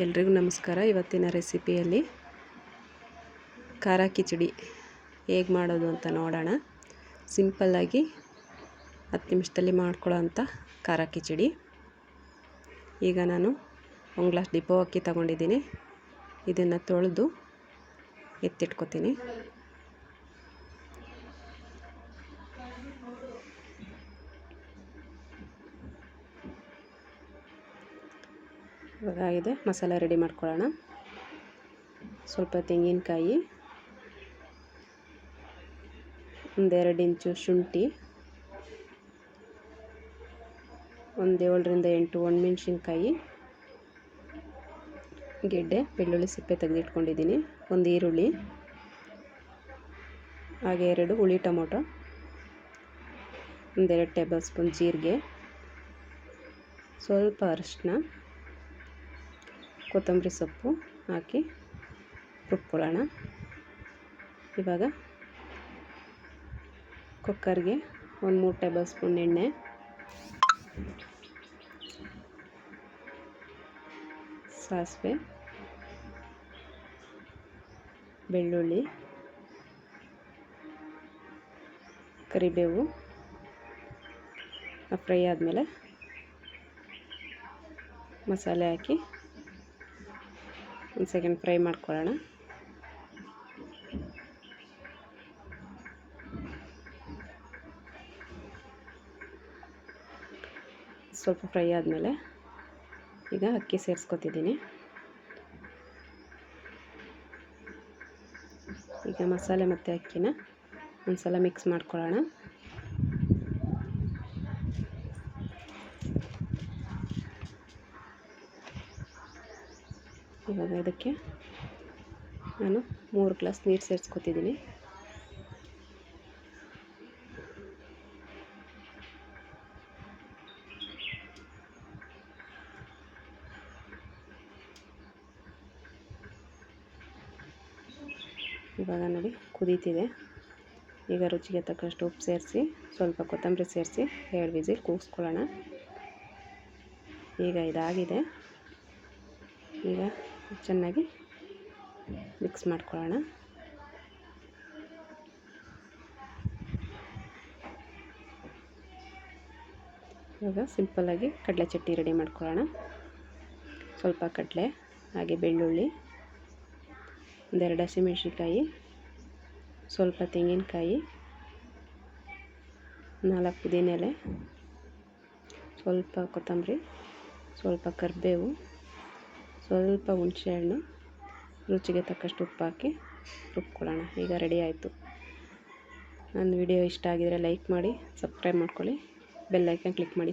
ಎಲ್ರಿಗೂ ನಮಸ್ಕಾರ. ಇವತ್ತಿನ ರೆಸಿಪಿಯಲ್ಲಿ ಖಾರ ಕಿಚಡಿ ಹೇಗೆ ಮಾಡೋದು ಅಂತ ನೋಡೋಣ. ಸಿಂಪಲ್ಲಾಗಿ 10 ನಿಮಿಷದಲ್ಲಿ ಮಾಡ್ಕೊಳ್ಳೋ ಅಂಥ ಖಾರ ಕಿಚಡಿ. ಈಗ ನಾನು 1 ಗ್ಲಾಸ್ ಡಿಪೋ ಅಕ್ಕಿ ತಗೊಂಡಿದ್ದೀನಿ. ಇದನ್ನು ತೊಳೆದು ಎತ್ತಿಟ್ಕೊತೀನಿ. ಇವಾಗ ಇದೆ ಮಸಾಲೆ ರೆಡಿ ಮಾಡ್ಕೊಳ್ಳೋಣ. ಸ್ವಲ್ಪ ತೆಂಗಿನಕಾಯಿ, 1-2 ಇಂಚು ಶುಂಠಿ, 7 ರಿಂದ 8 ಒಣಮೆಣಸಿನ್ಕಾಯಿ, ಗೆಡ್ಡೆ ಬೆಳ್ಳುಳ್ಳಿ ಸಿಪ್ಪೆ ತೆಗೆದಿಟ್ಕೊಂಡಿದ್ದೀನಿ, 1 ಈರುಳ್ಳಿ, ಹಾಗೆ 2 ಹುಳಿ ಟೊಮೊಟೊ, 1-2 ಟೇಬಲ್ ಸ್ಪೂನ್ ಜೀರಿಗೆ, ಸ್ವಲ್ಪ ಅರಿಶಿನ, ಕೊತ್ತಂಬರಿ ಸೊಪ್ಪು ಹಾಕಿ ರುಬ್ಕೊಳ್ಳೋಣ. ಇವಾಗ ಕುಕ್ಕರ್ಗೆ 1-3 ಟೇಬಲ್ ಸ್ಪೂನ್ ಎಣ್ಣೆ, ಸಾಸಿವೆ, ಬೆಳ್ಳುಳ್ಳಿ, ಕರಿಬೇವು ಫ್ರೈ ಆದಮೇಲೆ ಮಸಾಲೆ ಹಾಕಿ 1 ಸೆಕೆಂಡ್ ಫ್ರೈ ಮಾಡ್ಕೊಳ್ಳೋಣ. ಸ್ವಲ್ಪ ಫ್ರೈ ಆದಮೇಲೆ ಈಗ ಅಕ್ಕಿ ಸೇರಿಸ್ಕೊತಿದ್ದೀನಿ. ಈಗ ಮಸಾಲೆ ಮತ್ತು ಅಕ್ಕಿನ ಒಂದು ಸಲ ಮಿಕ್ಸ್ ಮಾಡ್ಕೊಳ್ಳೋಣ. ಇವಾಗ ಇದಕ್ಕೆ ನಾನು 3 ಗ್ಲಾಸ್ ನೀರು ಸೇರಿಸ್ಕೊತಿದ್ದೀನಿ. ಇವಾಗ ನೋಡಿ ಕುದೀತಿದೆ. ಈಗ ರುಚಿಗೆ ತಕ್ಕಷ್ಟು ಉಪ್ಪು ಸೇರಿಸಿ ಸ್ವಲ್ಪ ಕೊತ್ತಂಬರಿ ಸೇರಿಸಿ 2 ವಿಸಿಲ್ ಕೂಗಿಸ್ಕೊಳ್ಳೋಣ. ಈಗ ಇದಾಗಿದೆ. ಈಗ ಚೆನ್ನಾಗಿ ಮಿಕ್ಸ್ ಮಾಡ್ಕೊಳ್ಳೋಣ. ಇವಾಗ ಸಿಂಪಲ್ಲಾಗಿ ಕಡಲೆ ಚಟ್ನಿ ರೆಡಿ ಮಾಡ್ಕೊಳ್ಳೋಣ. ಸ್ವಲ್ಪ ಕಡಲೆ, ಹಾಗೆ ಬೆಳ್ಳುಳ್ಳಿ, 1-2 ಹಸಿಮೆಣಸಿನ್ಕಾಯಿ, ಸ್ವಲ್ಪ ತೆಂಗಿನಕಾಯಿ, 4 ಪುದೀನ ಎಲೆ, ಸ್ವಲ್ಪ ಕೊತ್ತಂಬರಿ, ಸ್ವಲ್ಪ ಕರಿಬೇವು, ಸ್ವಲ್ಪ ಹುಣಸೆಹಣ್ಣು, ರುಚಿಗೆ ತಕ್ಕಷ್ಟು ಉಪ್ಪು ಹಾಕಿ ರುಬ್ಕೊಳ್ಳೋಣ. ಈಗ ರೆಡಿ ಆಯಿತು. ನನ್ನ ವಿಡಿಯೋ ಇಷ್ಟ ಆಗಿದರೆ ಲೈಕ್ ಮಾಡಿ, ಸಬ್ಸ್ಕ್ರೈಬ್ ಮಾಡ್ಕೊಳ್ಳಿ, ಬೆಲ್ ಐಕನ್ ಕ್ಲಿಕ್ ಮಾಡಿ.